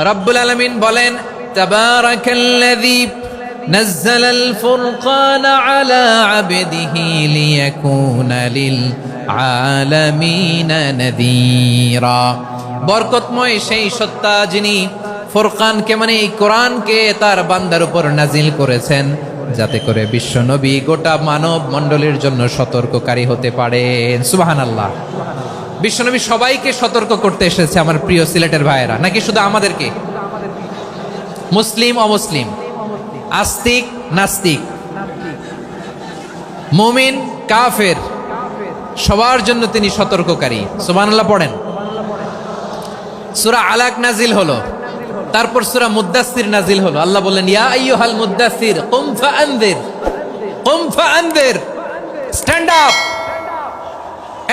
রব্বুল আলামিন বলেন, তাবারাকাল্লাযী নাযালাল ফুরকানা আলা আবদিহি লিয়াকুনা লিল আলামিনা নাযীরা। বরকতময় সেই সত্তা যিনি ফুরকানকে মানে এই কোরআনকে তার বান্দার উপর নাজিল করেছেন, যাতে করে বিশ্ব নবী গোটা মানব মণ্ডলীর জন্য সতর্ককারী হতে পারেন। সুবহানাল্লাহ। বিশ্বনবী সবাইকে সতর্ক করতে এসেছে আমার প্রিয় সিলেটের ভাইয়েরা, নাকি শুধু আমাদেরকে? মুসলিম অমুসলিম, আস্তিক নাস্তিক, মুমিন কাফের, সবার জন্য তিনি সতর্ককারী। সুবহানাল্লাহ পড়েন। সূরা আলাক নাজিল হলো, তারপর সূরা মুদ্দাসসির নাজিল হলো। আল্লাহ বললেন, ইয়া আইয়ুহাল মুদ্দাসসির কুম ফাআনযির, stand up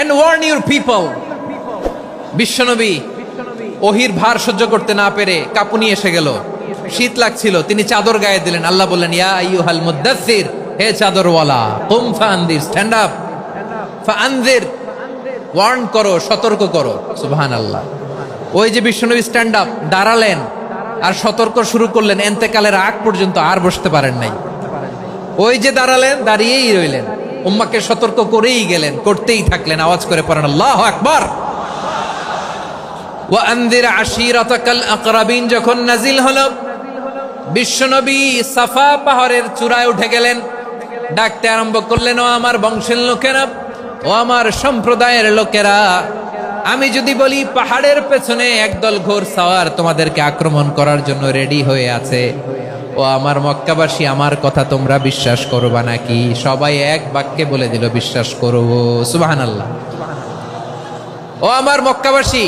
and warn your people. বিশ্বনবী ওহির ভার সহ্য করতে না পেরে কাঁপুনি এসে গেল, শীত লাগছিল, তিনি চাদর গায়ে দিলেন। আল্লাহ বললেন, ইয়া আইয়ুহাল মুদ্দাসসির, হে চাদরওয়ালা, কুম ফাআনযির, স্ট্যান্ড আপ, ফাআনযির, ওয়ার্ন করো, সতর্ক করো। সুবহানাল্লাহ। ওই যে বিশ্বনবী স্ট্যান্ড আপ, দাঁড়ালেন আর সতর্ক শুরু করলেন, এন্তেকালের আগ পর্যন্ত আর বসতে পারেন নাই। ওই যে দাঁড়ালেন, দাঁড়িয়েই রইলেন, উম্মাকে সতর্ক করেই গেলেন, করতেই থাকলেন। আওয়াজ করে পড়েন আল্লাহু আকবার। ওয়া আনযির আশীরাতাকাল আকরাবিন যখন নাজিল হলো, বিশ্বনবী সাফা পাহাড়ের চূড়ায় উঠে গেলেন, ডাকতে আরম্ভ করলেন, ও আমার বংশের লোকেরা, ও আমার সম্প্রদায়ের লোকেরা, আমি যদি বলি পাহাড়ের পেছনে একদল ঘোড়সাওয়ার তোমাদেরকে আক্রমণ করার জন্য রেডি হয়ে আছে, ও আমার মক্কাবাসী, আমার কথা তোমরা বিশ্বাস করবা নাকি? সবাই এক বাক্যে বলে দিল, বিশ্বাস করব। সুবহানাল্লাহ। ও আমার মক্কাবাসী,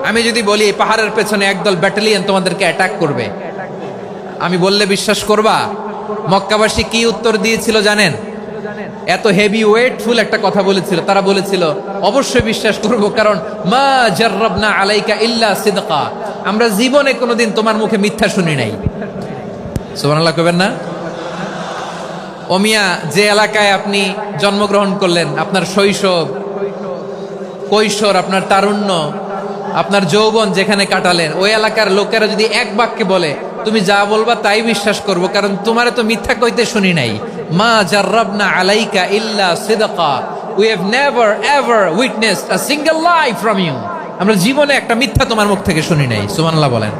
আমি যদি বলি পাহাড়ের পেছনে একদল ব্যাটালিয়ন তোমাদেরকে অ্যাটাক করবে, আমি বললে বিশ্বাস করবা? মক্কাবাসী কি উত্তর দিয়েছিল জানেন? এত হেভি ওয়েটফুল একটা কথা বলেছিল। তারা বলেছিল, অবশ্যই বিশ্বাস করব, কারণ মা জাররাবনা আলাইকা ইল্লা সিদকা, আমরা জীবনে কোনোদিন তোমার মুখে মিথ্যা শুনি নাই। সুবহানাল্লাহ কইবেন না? ও মিয়া, যে এলাকায় আপনি জন্মগ্রহণ করলেন, আপনার শৈশব, কৈশোর, আপনার তারুণ্য, আপনার যৌবন যেখানে কাটালেন, ওই এলাকার লোকেরা যদি এক বাক্যে বলে তুমি যা বলবা তাই বিশ্বাস করব, কারণ তোমারে তো মিথ্যা কইতে শুনি নাই। মা জাররাবনা আলাইকা ইল্লা সিদকা, we have never ever witnessed a single lie from you, আমরা জীবনে একটা মিথ্যা তোমার মুখ থেকে শুনি নাই। সুবহানাল্লাহ বলেন।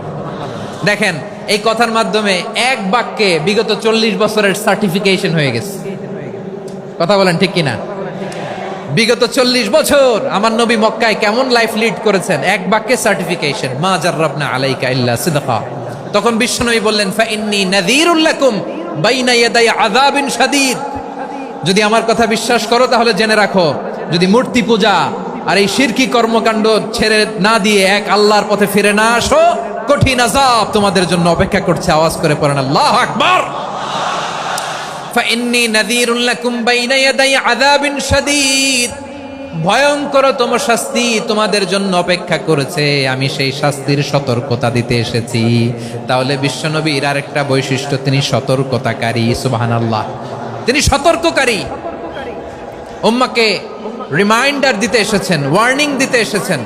দেখেন, এই কথার মাধ্যমে এক বাক্যে বিগত 40 বছরের সার্টিফিকেশন হয়ে গেছে। কথা বলেন ঠিক কিনা? বিগত 40 বছর আমার নবী মক্কায় কেমন লাইফ লিড করেছেন, এক বাক্যে সার্টিফিকেশন, মা জাররাবনা আলাইকা ইল্লা সিদকা। তখন বিশ্বনবী বললেন, ফাইন্নী নাযীরুল লাকুম বাইনা ইয়াদাই আযাবিন শাদীদ, যদি আমার কথা বিশ্বাস করো তাহলে জেনে রাখো, যদি মূর্তি পূজা আর এই শিরকি কর্মকাণ্ড ছেড়ে না দিয়ে এক আল্লাহর পথে ফিরে না আসো, কঠিন আযাব তোমাদের জন্য অপেক্ষা করছে। আওয়াজ করে পড়েন আল্লাহু আকবার। ফাইন্নী নাযীরুল লাকুম বাইনা ইয়াদাই আযাবিন শাদীদ, ভয়ঙ্করতম শাস্তি তোমাদের জন্য অপেক্ষা করেছে, আমি সেই শাস্তির সতর্কতা দিতে এসেছি। তাহলে বিশ্বনবীর আরেকটা বৈশিষ্ট্য, তিনি সতর্কতাকারী। সুবহানাল্লাহ। তিনি সতর্ককারী, উম্মাকে রিমাইন্ডার দিতে এসেছেন, ওয়ার্নিং দিতে এসেছেন।